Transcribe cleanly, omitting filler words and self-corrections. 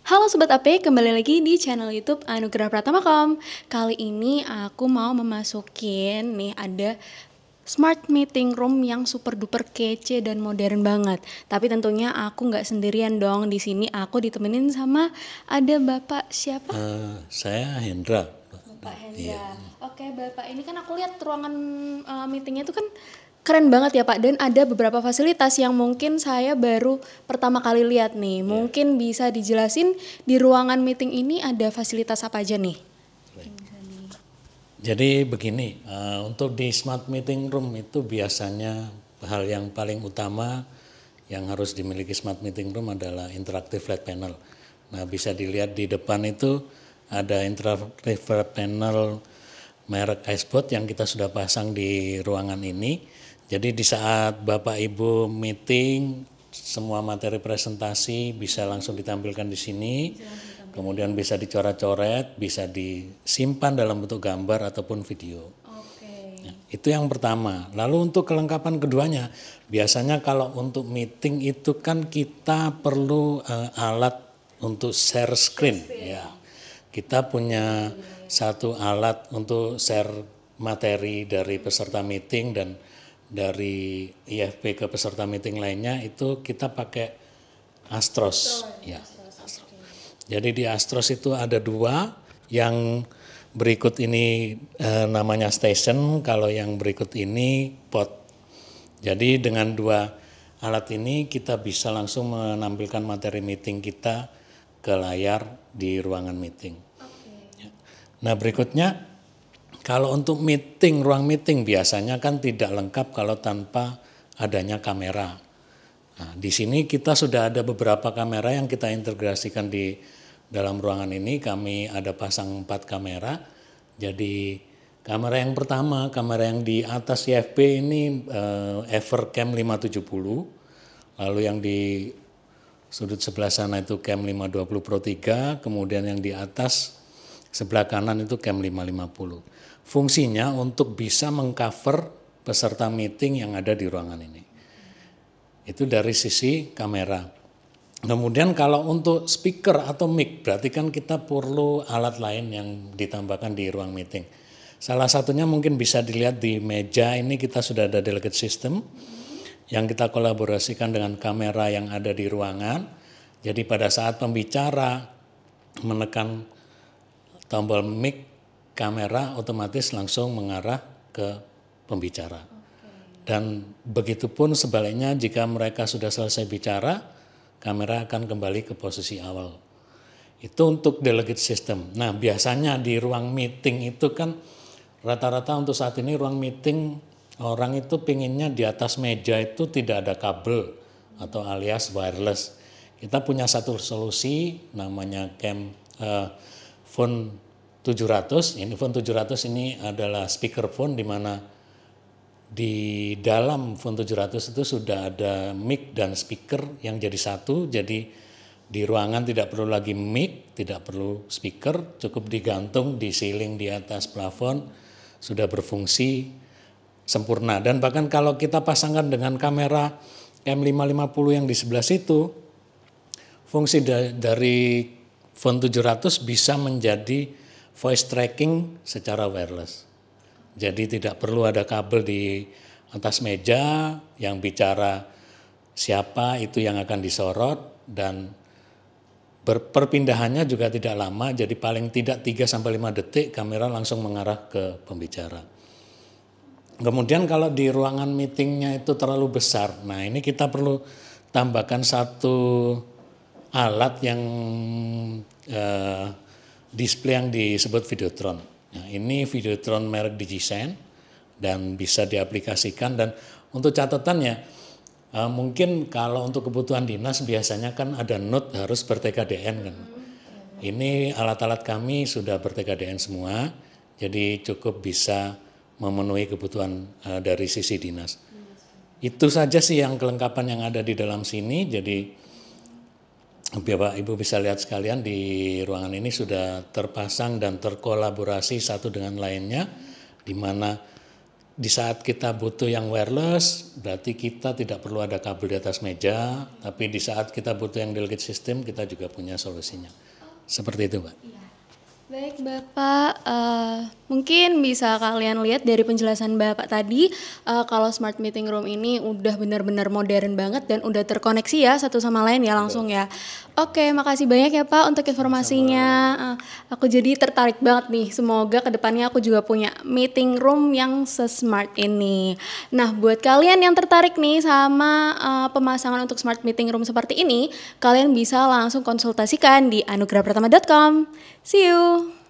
Halo Sobat AP, kembali lagi di channel YouTube Anugerah Pratama.com. Kali ini aku mau memasukin nih ada smart meeting room yang super duper kece dan modern banget. Tapi tentunya aku nggak sendirian dong. Di sini aku ditemenin sama ada Bapak siapa? Saya Hendra. Bapak Iya. Hendra. Oke, Bapak ini kan aku lihat ruangan meetingnya itu kan keren banget ya Pak, dan ada beberapa fasilitas yang mungkin saya baru pertama kali lihat nih. Mungkin bisa dijelasin di ruangan meeting ini ada fasilitas apa aja nih? Jadi begini, untuk di smart meeting room itu biasanya hal yang paling utama yang harus dimiliki smart meeting room adalah interactive flat panel. Nah, bisa dilihat di depan itu ada interactive flat panel merek Icebot yang kita sudah pasang di ruangan ini. Jadi di saat Bapak Ibu meeting, semua materi presentasi bisa langsung ditampilkan di sini. Kemudian bisa dicoret-coret, bisa disimpan dalam bentuk gambar ataupun video. Oke. Itu yang pertama. Lalu untuk kelengkapan keduanya, biasanya kalau untuk meeting itu kan kita perlu alat untuk share screen. Ya, kita punya satu alat untuk share materi dari peserta meeting dan dari IFP ke peserta meeting lainnya itu kita pakai Astros. Ya. Jadi di Astros itu ada dua, yang berikut ini namanya station, kalau yang berikut ini pod. Jadi dengan dua alat ini kita bisa langsung menampilkan materi meeting kita ke layar di ruangan meeting. Nah berikutnya, kalau untuk meeting, ruang meeting biasanya kan tidak lengkap kalau tanpa adanya kamera. Nah, di sini kita sudah ada beberapa kamera yang kita integrasikan di dalam ruangan ini. Kami ada pasang 4 kamera. Jadi kamera yang pertama, kamera yang di atas IFP ini Evercam 570. Lalu yang di sudut sebelah sana itu Cam 520 Pro 3, kemudian yang di atas sebelah kanan itu Cam 550. Fungsinya untuk bisa mengcover peserta meeting yang ada di ruangan ini. Itu dari sisi kamera. Kemudian kalau untuk speaker atau mic, berarti kan kita perlu alat lain yang ditambahkan di ruang meeting. Salah satunya mungkin bisa dilihat di meja ini, kita sudah ada delegate system yang kita kolaborasikan dengan kamera yang ada di ruangan. Jadi pada saat pembicara menekan tombol mic, kamera otomatis langsung mengarah ke pembicara. Dan begitupun sebaliknya, jika mereka sudah selesai bicara, kamera akan kembali ke posisi awal. Itu untuk delegate system. Nah biasanya di ruang meeting itu kan rata-rata untuk saat ini ruang meeting orang itu pinginnya di atas meja itu tidak ada kabel atau alias wireless. Kita punya satu solusi namanya phone 700. Ini phone 700 ini adalah speaker phone di mana di dalam phone 700 itu sudah ada mic dan speaker yang jadi satu. Jadi di ruangan tidak perlu lagi mic, tidak perlu speaker, cukup digantung di ceiling di atas plafon, sudah berfungsi sempurna. Dan bahkan kalau kita pasangkan dengan kamera M550 yang di sebelah situ, fungsi dari phone 700 bisa menjadi voice tracking secara wireless. Jadi tidak perlu ada kabel di atas meja, yang bicara siapa itu yang akan disorot, dan perpindahannya juga tidak lama, jadi paling tidak 3-5 detik kamera langsung mengarah ke pembicara. Kemudian kalau di ruangan meetingnya itu terlalu besar, nah ini kita perlu tambahkan satu alat yang display yang disebut Videotron. Nah, ini Videotron merek DigiSense dan bisa diaplikasikan. Dan untuk catatannya, mungkin kalau untuk kebutuhan dinas biasanya kan ada note harus ber-TKDN kan. Ini alat-alat kami sudah ber-TKDN semua, jadi cukup bisa memenuhi kebutuhan dari sisi dinas. Itu saja sih yang kelengkapan yang ada di dalam sini. Jadi Bapak Ibu bisa lihat sekalian, di ruangan ini sudah terpasang dan terkolaborasi satu dengan lainnya, di mana di saat kita butuh yang wireless, berarti kita tidak perlu ada kabel di atas meja, tapi di saat kita butuh yang delicate system, kita juga punya solusinya. Seperti itu, Mbak. Baik Bapak, mungkin bisa kalian lihat dari penjelasan Bapak tadi kalau smart meeting room ini udah benar-benar modern banget dan udah terkoneksi ya satu sama lain ya langsung ya. Oke, makasih banyak ya Pak untuk informasinya. Aku jadi tertarik banget nih, semoga kedepannya aku juga punya meeting room yang se-smart ini. Nah, buat kalian yang tertarik nih sama pemasangan untuk smart meeting room seperti ini, kalian bisa langsung konsultasikan di anugerahpertama.com. See you!